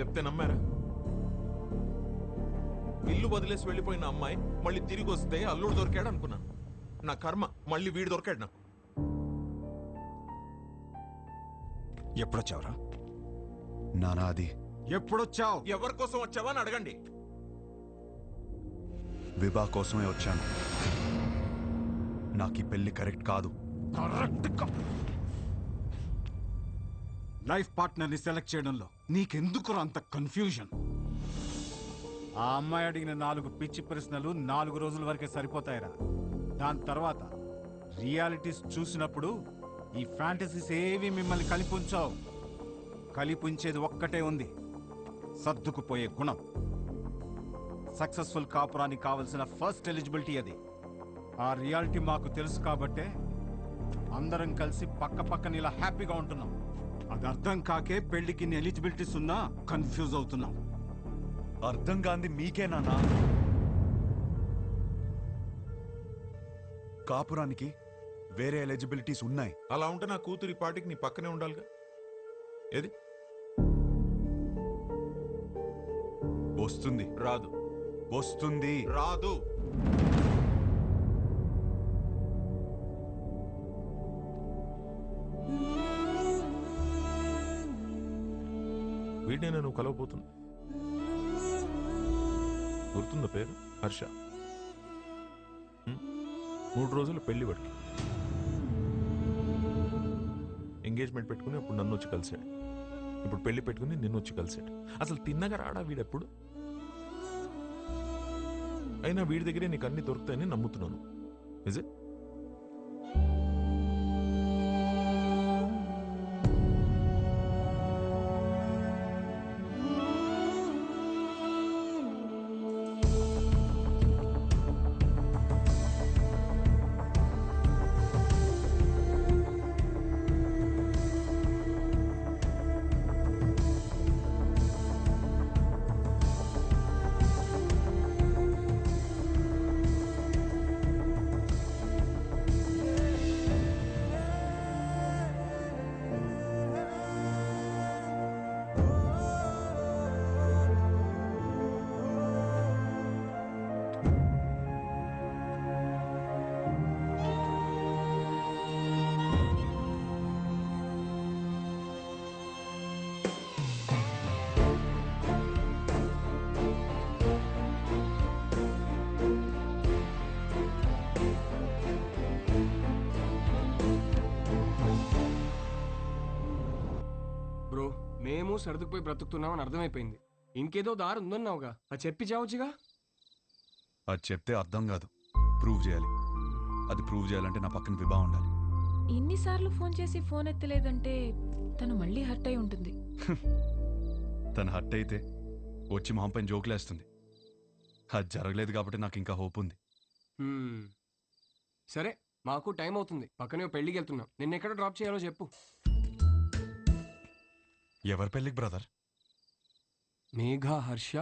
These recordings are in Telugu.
చెప్తే నమ్మారా? ఇల్లు వదిలేసి వెళ్ళిపోయిన అమ్మాయి మళ్ళీ తిరిగి వస్తే అల్లుడు దొరికాడు అనుకున్నాను. నా కర్మ, మళ్ళీ వీడు దొరికాడు నాకు. ఎప్పుడొచ్చావురా నానా? అది ఎప్పుడొచ్చావు? ఎవరి కోసం వచ్చావా అని అడగండి. విభా కోసమే వచ్చాను. నాకు ఈ పెళ్లి కరెక్ట్ కాదు. లైఫ్ పార్ట్నర్ని సెలెక్ట్ చేయడంలో నీకెందుకు అంత కన్ఫ్యూజన్? ఆ అమ్మాయి అడిగిన 4 పిచ్చి ప్రశ్నలు 4 రోజుల వరకే సరిపోతాయిరా. దాని తర్వాత రియాలిటీస్ చూసినప్పుడు ఈ ఫ్యాంటసీస్ ఏవి మిమ్మల్ని కలిపుంచావు. కలిపుంచేది ఒక్కటే ఉంది, సర్దుకుపోయే గుణం. సక్సెస్ఫుల్ కాపురానికి కావలసిన ఫస్ట్ ఎలిజిబిలిటీ అది. ఆ రియాలిటీ మాకు తెలుసు కాబట్టే అందరం కలిసి పక్క పక్కన ఇలా హ్యాపీగా ఉంటున్నాం. అది అర్థం కాకే పెళ్లికి ఎలిజిబిలిటీస్ ఉన్నా కన్ఫ్యూజ్ అవుతున్నాం. అర్థం కాంది మీకే నాన్నా. కాపురానికి వేరే ఎలిజిబిలిటీస్ ఉన్నాయి. అలా ఉంటే నా కూతురి పాటికి నీ పక్కనే ఉండాలిగా. ఏది వస్తుంది? రాదు. వస్తుంది? రాదు. వీడినే నువ్వు కలవబోతుంది. గుర్తుందా పేరు? హర్ష. 3 రోజులు పెళ్లి వాడికి. ఎంగేజ్మెంట్ పెట్టుకుని అప్పుడు నన్ను వచ్చి కలిశాడు. ఇప్పుడు పెళ్లి పెట్టుకుని నిన్ను వచ్చి కలిశాడు. అసలు తిన్నగా రాడా వీడెప్పుడు? అయినా వీడి దగ్గరే నీకు అన్ని దొరుకుతాయని నమ్ముతున్నాను. Is it? బ్రో, మేము సర్దుకుపోయి బ్రతుకుతున్నామని అర్థమైపోయింది. ఇంకేదో దారి ఉందన్నావుగా, అది చెప్పి చావచ్చుగా. అది చెప్తే అర్థం కాదు, ప్రూవ్ చేయాలి. అది ప్రూవ్ చేయాలంటే నా పక్కన విభా ఉండాలి. ఇన్నిసార్లు ఫోన్ చేసి ఫోన్ ఎత్తలేదంటే తను మళ్ళీ హర్ట్ అయి ఉంటుంది. తను హర్ట్ అయితే వచ్చి మొహం పైన జోకులేస్తుంది. అది జరగలేదు కాబట్టి నాకు ఇంకా హోప్ ఉంది. సరే, మాకు టైం అవుతుంది. పక్కనే పెళ్లికి వెళ్తున్నాం. నిన్న ఎక్కడ డ్రాప్ చేయాలో చెప్పు. ఎవరి పెళ్ళికి బ్రదర్? మేఘా, హర్ష.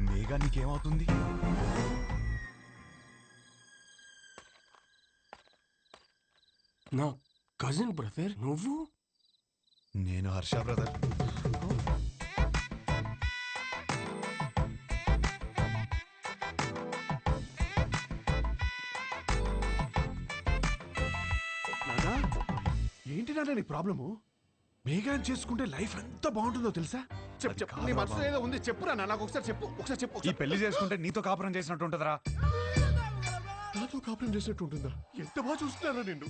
మేఘా నీకేమవుతుంది? నా కజిన్ బ్రదర్ నువ్వు. నేను హర్ష బ్రదర్. ఏంటి నాన్న నీ ప్రాబ్లము? మేఘాన్ని చేసుకుంటే లైఫ్ ఎంత బాగుంటుందో తెలుసా? చెప్పు నీ మనసులో ఏదో ఉంది, చెప్పురా నాకు ఒకసారి చెప్పు. ఈ పెళ్లి చేసుకుంటే నీతో కాపురం చేసినట్టు ఉంటుందిరా. నాతో కాపురం చేసినట్టు ఉంటుందా? ఎంత బాగా చూస్తున్నానో నిన్ను.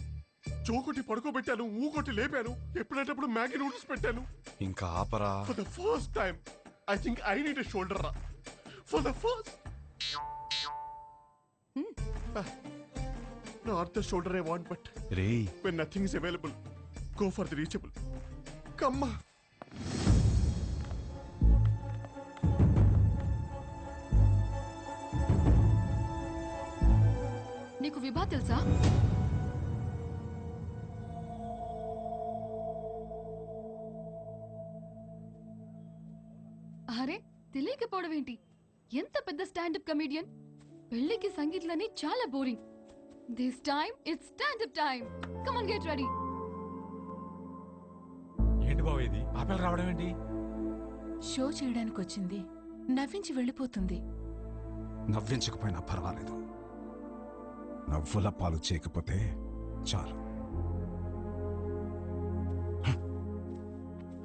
చోకొట్టి పడుకోబెట్టాను, ఊకొట్టి లేపాను, ఎప్పుడంటప్పుడు మ్యాగీ నూడిల్స్ పెట్టాను. ఇంకా ఆపరా. For the first time I think I need a shoulder రా. For the first not the shoulder I want, but రేయ్, when nothing is available, go for the reachable. Come on. నీకు విభా తెలుసా? అరే, తెలియకపోవడం ఏంటి? ఎంత పెద్ద స్టాండప్ కమెడియన్. పెళ్లికి సంగీత్లని చాలా boring. This time it's stand up time. Come on, get ready. ఏంటి బాబు ఇది? ఆ పిల్ల రావడం ఏంటి? షో చేయడానికి వచ్చింది, నవ్వించి వెళ్ళిపోతుంది. నవ్వించకపోయినా పర్వాలేదు, నవ్వుల పాలు చేయకపోతే చాలు.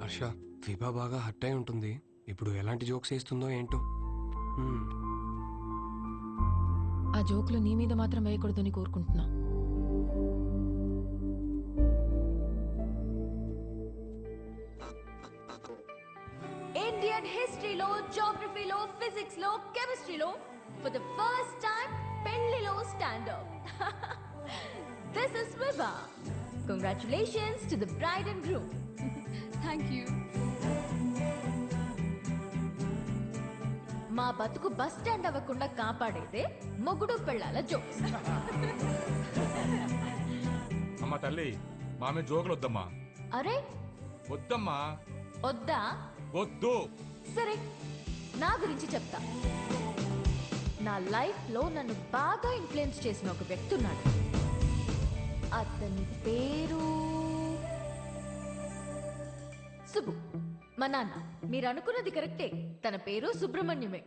హర్ష, విభా బాగా హర్ట్ అయి ఉంటుంది. ఇప్పుడు ఎలాంటి జోక్స్ వేస్తుందో ఏంటో. ఆ జోకులు నీ మీద మాత్రం వేయకూడదని కోరుకుంటున్నా. ఇండియన్ హిస్టరీలో, జాగ్రఫీలో, ఫిజిక్స్లో, కెమిస్ట్రీలో ఫర్ ద ఫస్ట్ టైం పెళ్లిలో stand up. This is Vibha. Congratulations to the bride and groom. Thank you. మా బతుకు బస్ స్టాండ్ అవ్వకుండా కాపాడేదే మొగుడు పెళ్ళాల జోక్స్. అమ్మా తల్లి, మామే జోకులు వద్దమ్మా. అరే వద్దమ్మా. వద్దా? వద్దు. సరే, నా గురించి చెప్తా. నా లైఫ్ లో నన్ను బాగా ఇన్ఫ్లుయెన్స్ చేసిన ఒక వ్యక్తి ఉన్నాడు. అతని పేరు సుబ్బు. మా నాన్న. మీరు అనుకున్నది కరెక్టే, తన పేరు సుబ్రహ్మణ్యమే.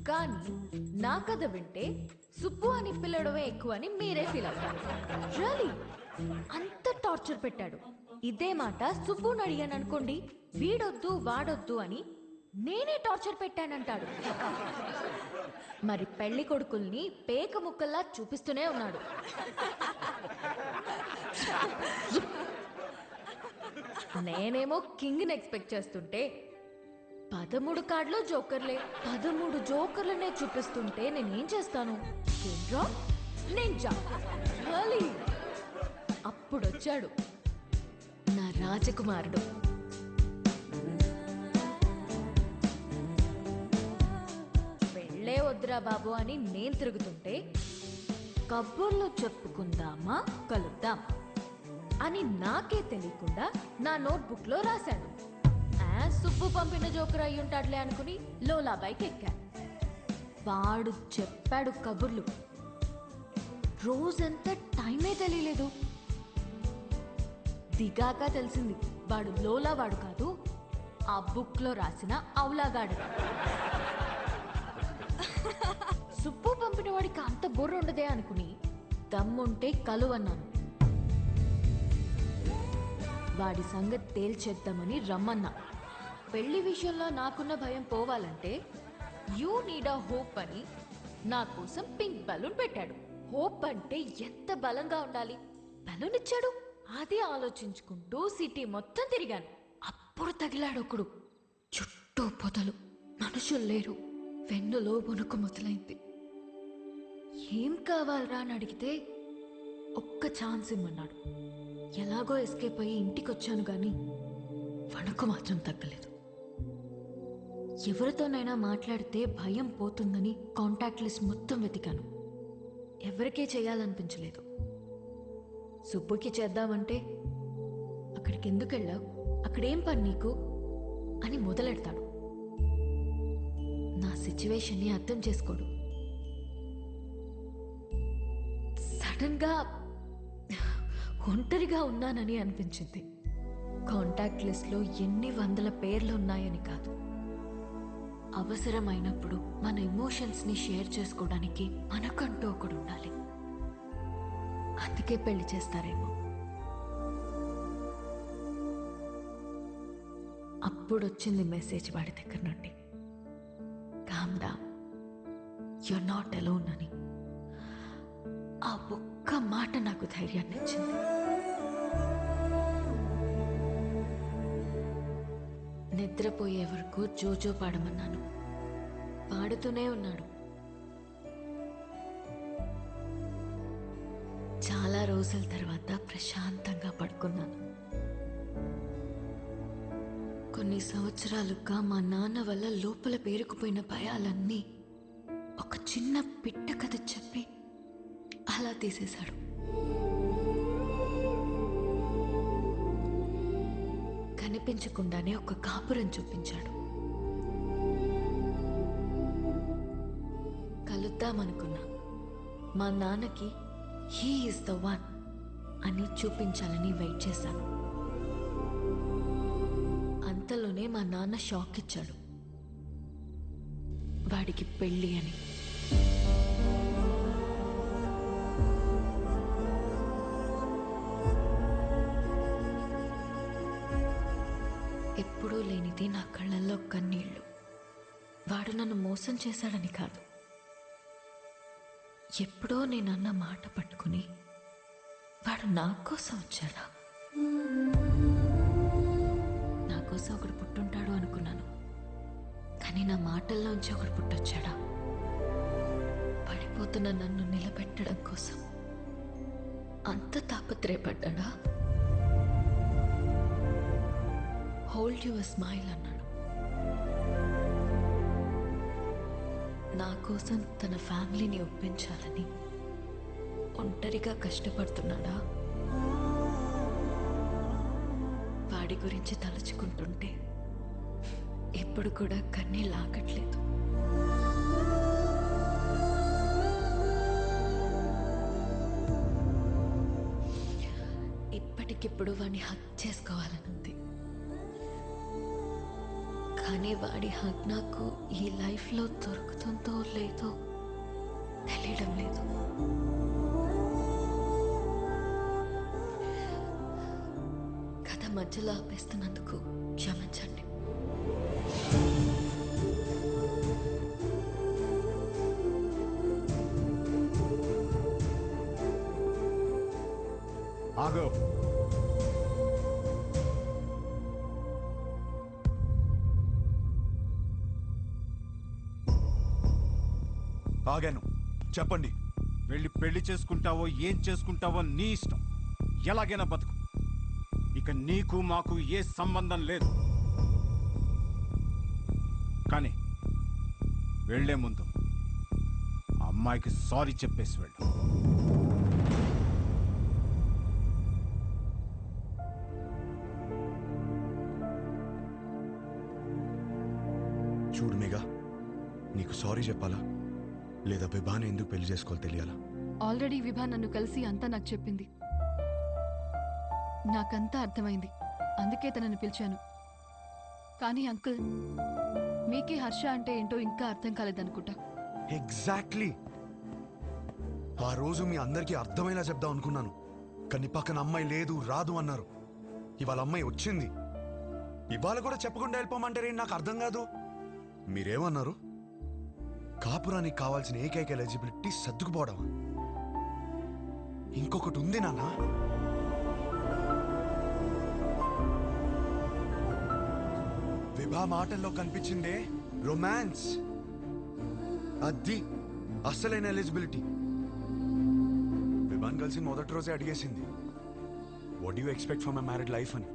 కానీ నా కథ వింటే సుబ్బు అని పిల్లడమే ఎక్కువ అని మీరే ఫీల్ అవుతారు. రియలీ అంత టార్చర్ పెట్టాడు. ఇదే మాట సుబ్బుని అడిగాను అనుకోండి, వీడొద్దు వాడొద్దు అని నేనే టార్చర్ పెట్టానంటాడు. మరి పెళ్లి కొడుకుల్ని పేక ముక్కల్లా చూపిస్తూనే ఉన్నాడు. నేనేమో కింగ్ని ఎక్స్పెక్ట్ చేస్తుంటే 13 కార్డులో జోకర్లే. 13 జోకర్లనే చూపిస్తుంటే నేనేం చేస్తాను? అప్పుడొచ్చాడు నా రాజకుమారుడు. పెళ్ళే వద్దురా బాబు అని నేను తిరుగుతుంటే, కబుర్లు చెప్పుకుందామా, కలుద్దాం అని నాకే తెలియకుండా నా నోట్బుక్ లో రాశాడు. సుబ్బు పంపిన జోకర్ అయి ఉంటాడులే అనుకుని లోలా బైక్ ఎక్కా. వాడు చెప్పాడు కబుర్లు. రోజంతా టైమే తెలియలేదు. దిగాక తెలిసింది వాడు లోలా వాడు కాదు, ఆ బుక్ లో రాసిన అవులాగాడు. సుబ్బు పంపిన వాడికి అంత బుర్ర ఉండదే అనుకుని దమ్ముంటే కలువన్నాను. వాడి సంగతి తేల్చేద్దామని రమ్మన్నా. పెళ్లి విషయంలో నాకున్న భయం పోవాలంటే యూ నీడ్ అ హోప్ అని నా కోసం పింక్ బలూన్ పెట్టాడు. హోప్ అంటే ఎంత బలంగా ఉండాలి. బలూన్ ఇచ్చాడు. అది ఆలోచించుకుంటూ సిటీ మొత్తం తిరిగాను. అప్పుడు తగిలాడు ఒకడు. చుట్టూ పొదలు, మనుషులు లేరు. వెన్నులో వణుకు మొదలైంది. ఏం కావాలరా అని అడిగితే ఒక్క ఛాన్స్ ఇమ్మన్నాడు. ఎలాగో ఎస్కేప్ అయ్యి ఇంటికొచ్చాను గాని వణుకు మాత్రం తగ్గలేదు. ఎవరితోనైనా మాట్లాడితే భయం పోతుందని కాంటాక్ట్ లిస్ట్ మొత్తం వెతికాను. ఎవరికే చేయాలనిపించలేదు. సుబ్బుకి చేద్దామంటే అక్కడికి ఎందుకు వెళ్ళావు, అక్కడేం పని నీకు అని మొదలెడతాడు. నా సిచ్యువేషన్ని అర్థం చేసుకోడు. సడన్ గా ఒంటరిగా ఉన్నానని అనిపించింది. కాంటాక్ట్ లిస్ట్లో ఎన్ని వందల పేర్లు ఉన్నాయని కాదు, అవసరమైనప్పుడు మన ఎమోషన్స్ని షేర్ చేసుకోవడానికి మనకంటూ ఒకడు ఉండాలి. అందుకే పెళ్లి చేస్తారేమో. అప్పుడు వచ్చింది మెసేజ్ వాడి దగ్గర నుండి, calm down, you're not alone అని. ఆ ఒక్క మాట నాకు ధైర్యాన్ని ఇచ్చింది. నిద్రపోయే వరకు జోజో పాడమన్నాను. పాడుతూనే ఉన్నాడు. చాలా రోజుల తర్వాత ప్రశాంతంగా పడుకున్నాను. కొన్ని సంవత్సరాలుగా మా నాన్న వల్ల లోపల పేరుకుపోయిన భయాలన్నీ ఒక చిన్న పిట్ట కథ చెప్పి అలా తీసేశాడు. కనిపించకుండానే ఒక కాపురం చూపించాడు. కలుద్దామనుకున్నా. మా నాన్నకి హీ ఈజ్ ద వన్ అని చూపించాలని వెయిట్ చేశాను. అంతలోనే మా నాన్న షాక్ ఇచ్చాడు. వాడికి పెళ్ళి అని. ఎప్పుడూ లేనిది నా కళ్ళల్లో కన్నీళ్ళు. వాడు నన్ను మోసం చేశాడని కాదు, ఎప్పుడో నేనన్న మాట పట్టుకుని వాడు నా కోసం వచ్చాడా? నా కోసం ఒకడు పుట్టుంటాడు అనుకున్నాను, కానీ నా మాటల్లోంచి ఒకడు పుట్టొచ్చాడా? పడిపోతున్న నన్ను నిలబెట్టడం కోసం అంత తాపత్రయపడ్డా? హోల్డ్ యువర్ స్మైల్ అన్నాడు. నా కోసం తన ఫ్యామిలీని ఒప్పించాలని ఒంటరిగా కష్టపడుతున్నాడా? వాడి గురించి తలుచుకుంటుంటే ఇప్పుడు కూడా కన్నీళ్ళు ఆగట్లేదు. ఇప్పటికిప్పుడు వాడిని హక్ చేసుకోవాలనుంది, కానీ వాడి హక్ నాకు ఈ లైఫ్లో దొరుకుతుందో లేదో తెలియడం లేదు. కథ మధ్యలో ఆపేస్తున్నందుకు క్షమించండి. ఆగో. ఆగాను, చెప్పండి. వెళ్ళి పెళ్లి చేసుకుంటావో ఏం చేసుకుంటావో నీ ఇష్టం, ఎలాగైనా బతుకు. ఇక నీకు మాకు ఏ సంబంధం లేదు. కానీ వెళ్లే ముందు ఆ అమ్మాయికి సారీ చెప్పేసి వెళ్ళు. చూడు మేఘా, నీకు సారీ చెప్పాలా లేదా విభాని ఎందుకు పెళ్లి చేసుకోవాలి తెలియాలా? ఆల్రెడీ విభా నన్ను కలిసి అంతా నాకు చెప్పింది. నాకంతా అర్థమైంది, అందుకే తనని పిలిచాను. కానీ అంకుల్, మీకే హర్ష అంటే ఏంటో ఇంకా అర్థం కాలేదనుకుంటా. ఎగ్జాక్ట్లీ. ఆ రోజు మీ అందరికీ అర్థమయ్యేలా చెప్దాం అనుకున్నాను, కానీ పక్కన అమ్మాయి లేదు రాదు అన్నారు. ఇవాళ అమ్మాయి వచ్చింది, ఇవాళ కూడా చెప్పకుండా వెళ్ళిపోమంటారే నాకు అర్థం కాదు. మీరేమన్నారు? కాపురానికి కావాల్సిన ఏకైక ఎలిజిబిలిటీ సర్దుకుపోవడం. ఇంకొకటి ఉంది నాన్న. విభా మాటల్లో కనిపించిందే రొమాన్స్. అది అసలైన ఎలిజిబిలిటీ. విభాన్ కలిసి మొదటి రోజే అడిగేసింది, what you expect from a married life అని.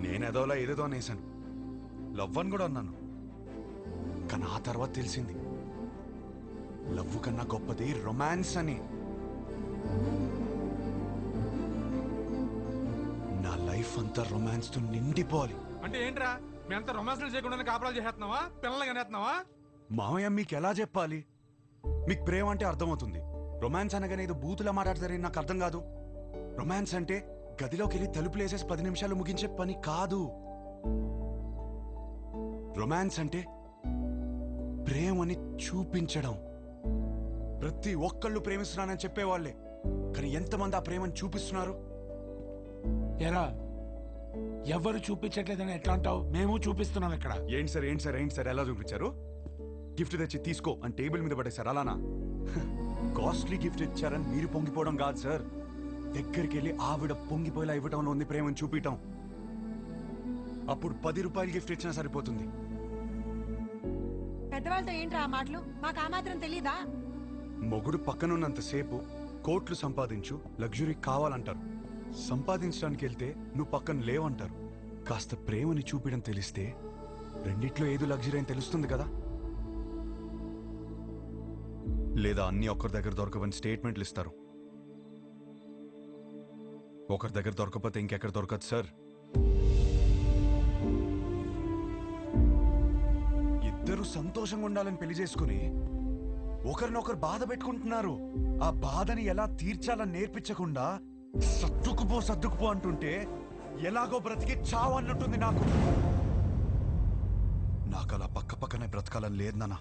నేను ఏదోలా ఏదేదో అనేసాను, లవ్ అని కూడా అన్నాను. కానీ ఆ తర్వాత తెలిసింది లవ్ కన్నా గొప్పది రొమాన్స్ అని. నా లైఫ్ అంతా రొమాన్స్ తో నిండిపోవాలి. అంటే ఏంట్రా, మేమంతా రొమాన్స్లు చేయకుండా కాపురాలు చేస్తున్నావా, పిల్లలు కనేస్తున్నావా? మామయ్య మీకు ఎలా చెప్పాలి? మీకు ప్రేమ అంటే అర్థమవుతుంది, రొమాన్స్ అనగానే ఏదో బూతులా మాట్లాడతారని నాకు అర్థం కాదు. రొమాన్స్ అంటే గదిలోకి వెళ్ళి తలుపులు వేసేసి 10 నిమిషాలు ముగించే పని కాదు. రొమాన్స్ అంటే ప్రేమని చూపించడం. ప్రతి ఒక్కళ్ళు ప్రేమిస్తున్నానని చెప్పేవాళ్లే, కానీ ఎంతమంది ఆ ప్రేమను చూపిస్తున్నారు? ఎరా, ఎవరు చూపించట్లేదని ఎట్లా అంటావు? మేము చూపిస్తున్నాం ఇక్కడ. ఏంటి సార్ ఏంటి సార్ ఏంటి సార్ ఎలా చూపించారు? గిఫ్ట్ తెచ్చి తీసుకో అని టేబుల్ మీద పడేశారు, అలానా? కాస్ట్లీ గిఫ్ట్ ఇచ్చారని మీరు పొంగిపోవడం కాదు సార్, దగ్గరికి వెళ్ళి ఆవిడ పొంగిపోయేలా ఇవ్వటంలో ఉంది ప్రేమను చూపించటం. అప్పుడు 10 రూపాయలు గిఫ్ట్ ఇచ్చినా సరిపోతుంది. పెద్దవాళ్ళతో ఏంట్రా ఆ మాటలు? మాకు ఆ మాత్రం తెలీదా? మొగుడు పక్కనున్నంతసేపు కోట్లు సంపాదించు, లగ్జరీ కావాలంటారు. సంపాదించడానికి వెళ్తే నువ్వు పక్కన లేవంటారు. కాస్త ప్రేమని చూపించడం తెలిస్తే రెండిట్లో ఏదో లగ్జరీ అని తెలుస్తుంది కదా. లేదా అన్ని ఒకరి దగ్గర దొరకవని స్టేట్మెంట్లు ఇస్తారు. ఒకరి దగ్గర దొరకకపోతే ఇంకెక్కడ దొరకదు సార్. ఇద్దరు సంతోషంగా ఉండాలని పెళ్లి చేసుకుని ఒకరినొకరు బాధ పెట్టుకుంటున్నారు. ఆ బాధని ఎలా తీర్చాలని నేర్పించకుండా సర్దుకుపో అంటుంటే ఎలాగో బ్రతికి చావు అన్నట్టుంది నాకు. నాకు అలా పక్క పక్కనే బ్రతకాలని లేదు నాన్న.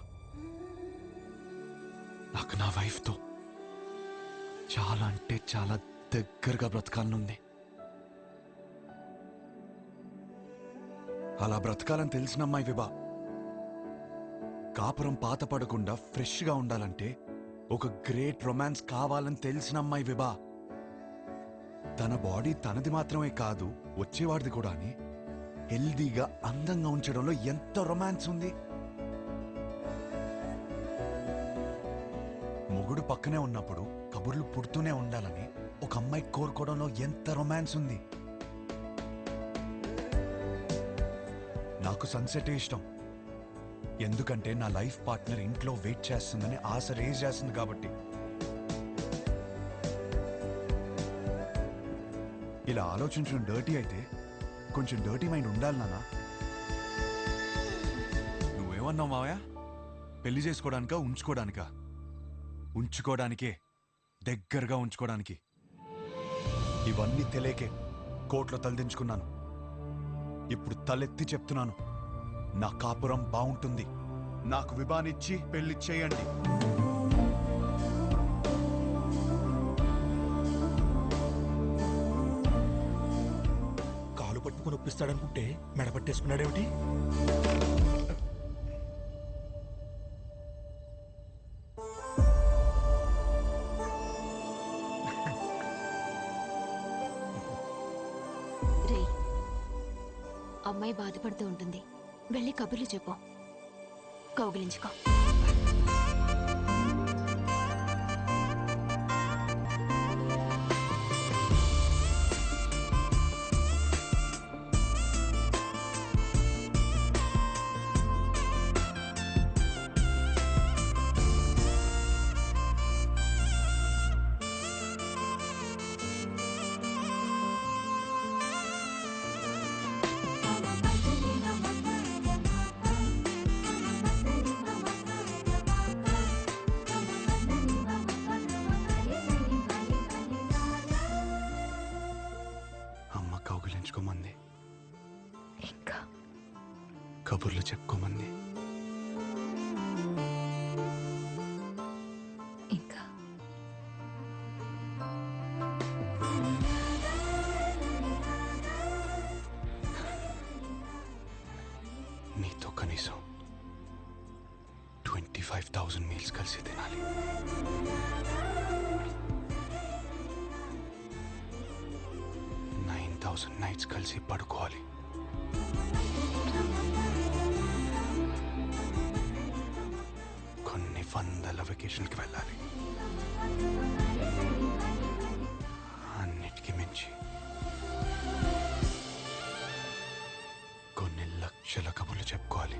నాకు నా వైఫ్తో చాలా అంటే చాలా దగ్గరగా బ్రతకాలనుంది. అలా బ్రతకాలని తెలిసిన అమ్మాయి విభా. కాపురం పాత పడకుండా ఫ్రెష్గా ఉండాలంటే ఒక గ్రేట్ రొమాన్స్ కావాలని తెలిసిన అమ్మాయి విభా. తన బాడీ తనది మాత్రమే కాదు, వచ్చేవాడిది కూడా అని హెల్దీగా అందంగా ఉంచడంలో ఎంత రొమాన్స్ ఉంది. మొగుడు పక్కనే ఉన్నప్పుడు కబుర్లు పుడుతూనే ఉండాలని ఒక అమ్మాయి కోరుకోవడంలో ఎంత రొమాన్స్ ఉంది. నాకు సన్సెట్ ఇష్టం. ఎందుకంటే నా లైఫ్ పార్ట్నర్ ఇంట్లో వెయిట్ చేస్తుందని ఆశ రేజ్ చేస్తుంది కాబట్టి. ఇలా ఆలోచించడం డర్టీ అయితే కొంచెం డర్టీ మైండ్ ఉండాలి నాన్న. నువ్వేమన్నావు మావయ్య? పెళ్లి చేసుకోవడానికా ఉంచుకోవడానికా? ఉంచుకోవడానికే, దగ్గరగా ఉంచుకోవడానికి. ఇవన్నీ తెలియకే కోర్టులో తలదించుకున్నాను. ఇప్పుడు తలెత్తి చెప్తున్నాను, నా కాపురం బాగుంటుంది. నాకు విభానిచ్చి పెళ్లి చేయండి. కాలు పట్టుకుని ఒప్పిస్తాడనుకుంటే మెడ పట్టేసుకున్నాడేమిటి? రే, అమ్మాయి బాధపడుతూ ఉంటుంది, వెళ్ళి కబుర్లు చెప్పు, కౌగిలించుకో. కౌగిలించుకోమంది, ఇంకా కబుర్లు చెప్పుకోమంది. ఇంకా నీతో కనీసం 25,000 మీల్స్ కలిసి తినాలి. 9,000 నైట్స్ కలిసి పడుకోవాలి. కొన్ని వందల వెకేషన్కి వెళ్ళాలి. అన్నిటికీ మించి కొన్ని లక్షల కబుర్లు చెప్పుకోవాలి.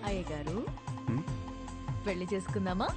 అయ్య గారు, పెళ్లి చేసుకుందామా?